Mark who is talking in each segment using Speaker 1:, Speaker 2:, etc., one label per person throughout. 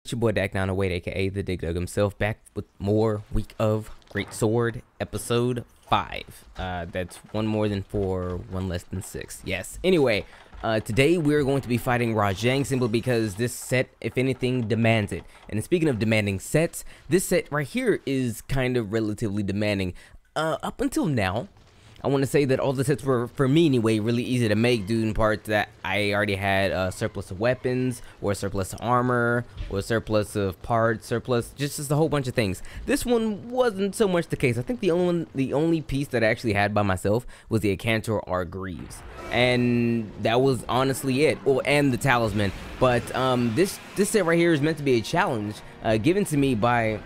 Speaker 1: It's your boy Dak908, aka the Dig Dug himself, back with more Week of Greatsword, episode 5. That's one more than 4, one less than 6. Yes. Anyway, today we're going to be fighting Rajang simply because this set, if anything, demands it. And speaking of demanding sets, this set right here is kind of relatively demanding. Up until now, I want to say that all the sets were, for me anyway, really easy to make due in part that I already had a surplus of weapons, or a surplus of armor, or a surplus of parts, just a whole bunch of things. This one wasn't so much the case. I think the only piece that I actually had by myself was the Acantor R. Greaves. And that was honestly it. Well, and the talisman. But this set right here is meant to be a challenge given to me by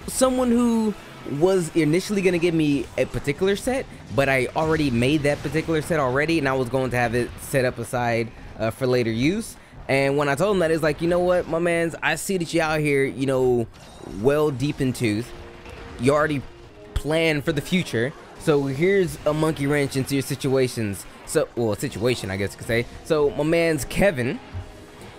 Speaker 1: someone who was initially going to give me a particular set, but I already made that particular set already, and I was going to have it set up aside for later use. And when I told him that, it's like, you know what, my mans, I see that you out here, you know, well deep in tooth. You already plan for the future, so here's a monkey wrench into your situations. So, well, a situation, I guess you could say. So my man's Kevin,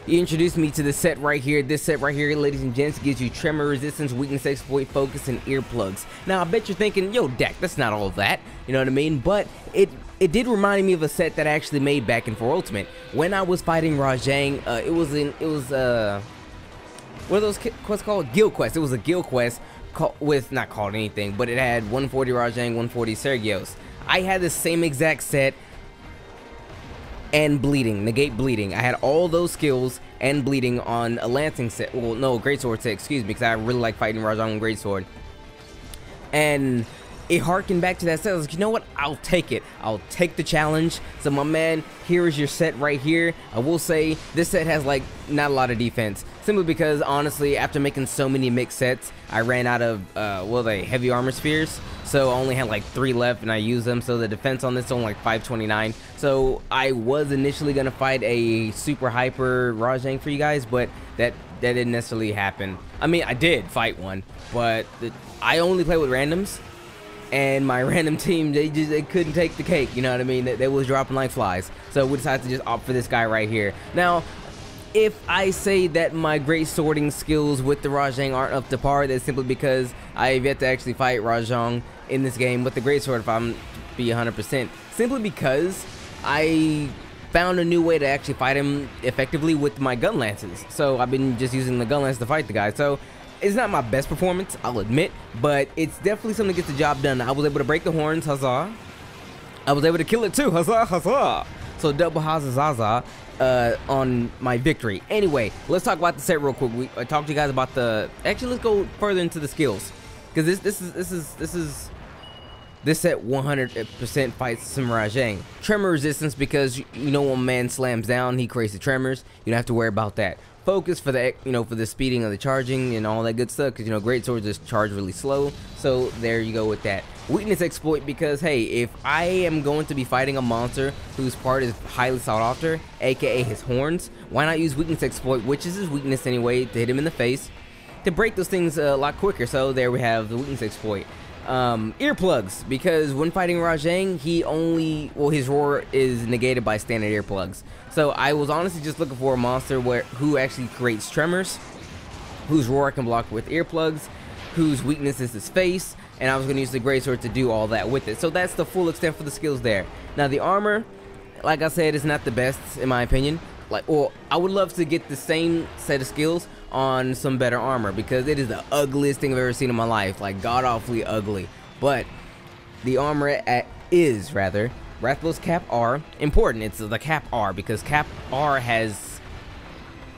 Speaker 1: he introduced me to this set right here. This set right here, ladies and gents, gives you tremor resistance, weakness, exploit, focus, and earplugs. Now, I bet you're thinking, yo, Dak, that's not all of that. You know what I mean? But it did remind me of a set that I actually made back in 4 Ultimate. When I was fighting Rajang, it was what are those quests called? Guild quest. It was a guild quest with, not called anything, but it had 140 Rajang, 140 Sergios. I had the same exact set, and bleeding, negate bleeding. I had all those skills and bleeding on a lancing set. Well, no, Greatsword set, excuse me, because I really like fighting Rajang with Greatsword. And it harkened back to that set. I was like, you know what? I'll take it. I'll take the challenge. So my man, here is your set right here. I will say this set has like not a lot of defense, simply because honestly, after making so many mixed sets, I ran out of heavy armor spheres. So I only had like 3 left, and I used them. So the defense on this is only like 529. So I was initially gonna fight a super hyper Rajang for you guys, but that didn't necessarily happen. I mean, I did fight one, but I only play with randoms. And my random team, they couldn't take the cake, you know what I mean? They was dropping like flies. So we decided to just opt for this guy right here. Now, if I say that my great sorting skills with the Rajang aren't up to par, that's simply because I have yet to actually fight Rajang in this game with the Greatsword, if I'm to be 100%. Simply because I found a new way to actually fight him effectively with my gun lances. So I've been just using the gun lance to fight the guy. So it's not my best performance, I'll admit, but it's definitely something that gets the job done. I was able to break the horns, huzzah. I was able to kill it too, huzzah, huzzah. So double huzzah on my victory. Anyway, let's talk about the set real quick. I talked to you guys about the. Actually, let's go further into the skills, because this set 100% fights some Rajang. Tremor resistance, because you know when a man slams down, he creates the tremors. You don't have to worry about that. Focus for the, you know, for the speeding of the charging and all that good stuff, because you know Greatswords just charge really slow. So there you go with that. Weakness exploit, because hey, if I am going to be fighting a monster whose part is highly sought after, aka his horns, why not use weakness exploit, which is his weakness anyway, to hit him in the face, to break those things a lot quicker. So there we have the weakness exploit. Earplugs, because when fighting Rajang, his roar is negated by standard earplugs. So I was honestly just looking for a monster who actually creates tremors, whose roar can block with earplugs, whose weakness is his face, and I was going to use the Greatsword to do all that with it. So that's the full extent for the skills there. Now the armor, like I said, is not the best in my opinion. Well, I would love to get the same set of skills on some better armor, because it is the ugliest thing I've ever seen in my life, like god-awfully ugly. But the armor is Rathlow's Cap R important. It's the Cap R, because Cap R has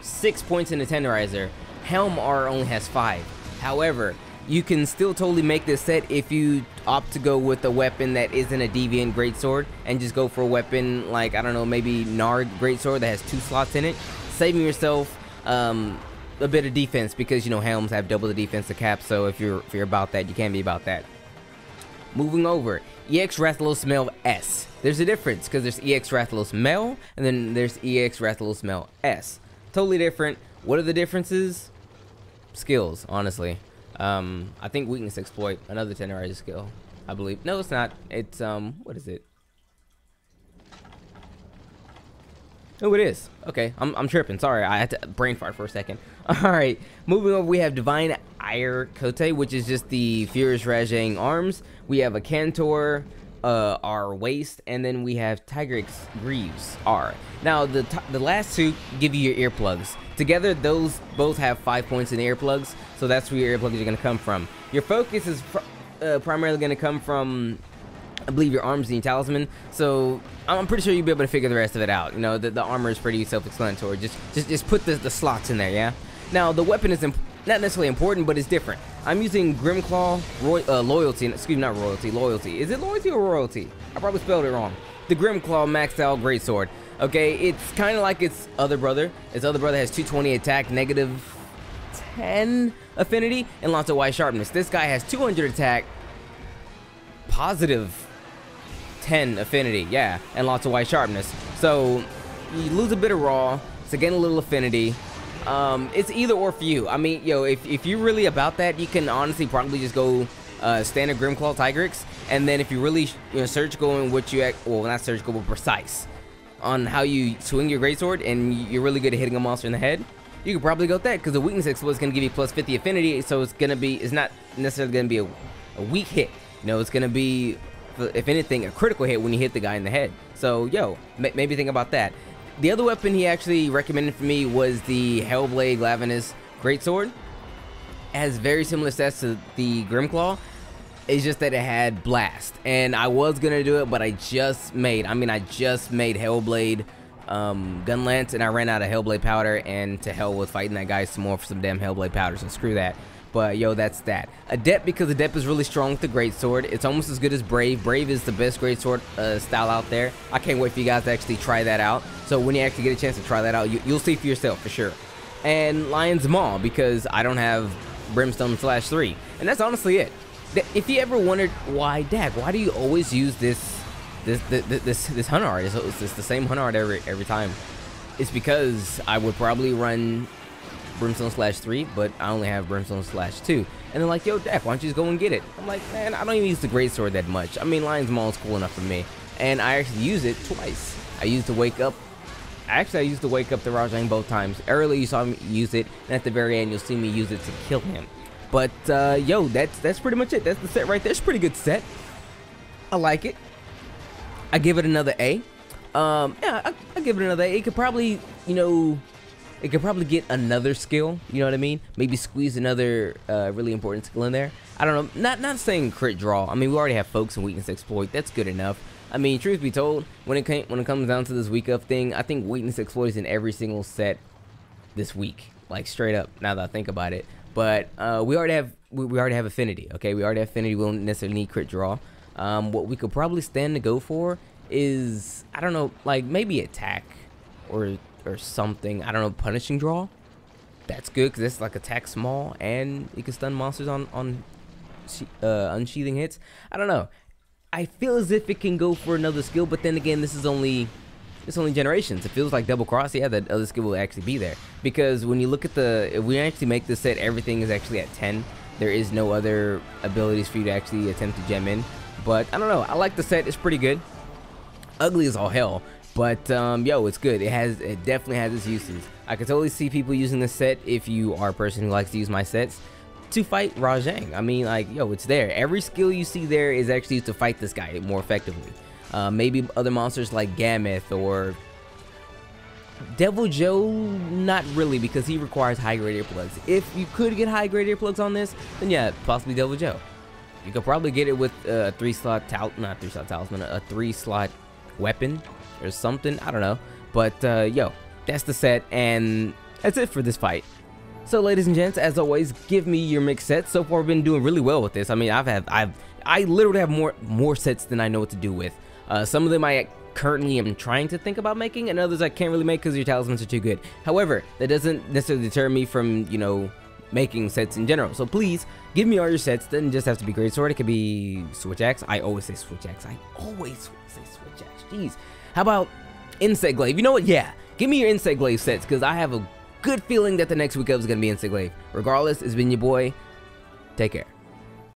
Speaker 1: 6 points in the tenderizer. Helm R only has 5. However, you can still totally make this set if you opt to go with a weapon that isn't a deviant Greatsword, and just go for a weapon like, I don't know, maybe Nard Greatsword that has 2 slots in it, saving yourself a bit of defense, because you know helms have double the defense of Cap. So if you're about that, you can be about that. Moving over, EX Rathalos Mel S. There's a difference, because there's EX Rathalos Mel, and then there's EX Rathalos Mel S. Totally different. What are the differences? Skills, honestly. I think weakness exploit, another tenderizer skill, I believe. No, it's not. It's what is it? Oh, it is. Okay, I'm tripping. Sorry, I had to brain fart for a second. All right, moving over, we have Divine Ire Kote, which is just the Furious Rajang arms. We have a Cantor, R waist, and then we have Tigrex Greaves R. Now, the last two give you your earplugs. Together, those both have 5 points in earplugs, so that's where your earplugs are going to come from. Your focus is primarily going to come from, I believe, your arms and your talisman. So I'm pretty sure you'll be able to figure the rest of it out. You know, the armor is pretty self-explanatory. Just put the slots in there, yeah? Now, the weapon is not necessarily important, but it's different. I'm using Grimclaw Loyalty. Excuse me, not Royalty, Loyalty. Is it Loyalty or Royalty? I probably spelled it wrong. The Grimclaw maxed out Greatsword. Okay, it's kind of like its other brother. Its other brother has 220 attack, negative 10 affinity, and lots of wide sharpness. This guy has 200 attack, positive 10 affinity, yeah, and lots of wide sharpness. So you lose a bit of raw, so gain a little affinity. It's either or for you. I mean, yo, if you're really about that, you can honestly probably just go standard Grimclaw Tigrex, and then if you really surgical in what you well, not surgical, but precise on how you swing your greatsword, and you're really good at hitting a monster in the head, you could probably go with that, because the weakness exploit is going to give you plus 50 affinity, so it's not necessarily going to be a weak hit. You know, it's going to be, if anything, a critical hit when you hit the guy in the head. So, yo, maybe think about that. The other weapon he actually recommended for me was the Hellblade Glavenus Greatsword. It has very similar stats to the Grimclaw. It's just that it had Blast. And I was going to do it, but I just made Hellblade Gunlance, and I ran out of Hellblade Powder, and to hell with fighting that guy some more for some damn Hellblade Powder, so screw that. But yo, that's that. Adept, because Adept is really strong with the Greatsword. It's almost as good as Brave. Brave is the best Greatsword style out there. I can't wait for you guys to actually try that out. So when you actually get a chance to try that out, you'll see for yourself for sure. And Lion's Maw, because I don't have Brimstone /3. And that's honestly it. If you ever wondered why, Dad, why do you always use this hunter art? It's the same hunter art every time. It's because I would probably run Brimstone /3, but I only have Brimstone /2. And they're like, yo, Dak, why don't you just go and get it? I'm like, man, I don't even use the Greatsword that much. I mean, Lion's Maul is cool enough for me. And I actually use it twice. I used to wake up. Actually, I used to wake up the Rajang both times. Earlier, you saw me use it, and at the very end, you'll see me use it to kill him. But, yo, that's pretty much it. That's the set right there. It's a pretty good set. I like it. I give it another A. Yeah, I give it another A. It could probably, it could probably get another skill, you know what I mean? Maybe squeeze another really important skill in there. I don't know, not saying crit draw. I mean, we already have Focus and Weakness Exploit. That's good enough. I mean, truth be told, when it comes down to this week up thing, I think Weakness Exploit is in every single set this week, like straight up. Now that I think about it, but we already have Affinity. Okay, we already have Affinity. We don't necessarily need crit draw. What we could probably stand to go for is, I don't know, like maybe attack or something. I don't know, punishing draw. That's good because it's like attack small and you can stun monsters on unsheathing hits. I don't know. I feel as if it can go for another skill, but then again, it's only generations. It feels like double cross. Yeah, that other skill will actually be there, because when you look at if we actually make this set, everything is actually at 10. There is no other abilities for you to actually attempt to gem in. But I don't know. I like the set. It's pretty good. Ugly as all hell. But, yo, it's good. It definitely has its uses. I can totally see people using this set, if you are a person who likes to use my sets, to fight Rajang. I mean, like, yo, it's there. Every skill you see there is actually used to fight this guy more effectively. Maybe other monsters like Gameth or Devil Joe, not really, because he requires high-grade earplugs. If you could get high-grade earplugs on this, then yeah, possibly Devil Joe. You could probably get it with a 3-slot talisman, a 3-slot weapon or something. I don't know. But yo, that's the set, and that's it for this fight. So ladies and gents, as always, give me your mixed sets. So far, I've been doing really well with this. I mean, I literally have more sets than I know what to do with. Some of them I currently am trying to think about making, and others I can't really make because your talismans are too good. However, that doesn't necessarily deter me from, making sets in general. So please give me all your sets. Doesn't just have to be Greatsword. It could be Switch Axe. I always say Switch Axe. Jeez. How about Insect Glaive? You know what? Yeah. Give me your Insect Glaive sets, because I have a good feeling that the next week up is going to be Insect Glaive. Regardless, it's been your boy. Take care.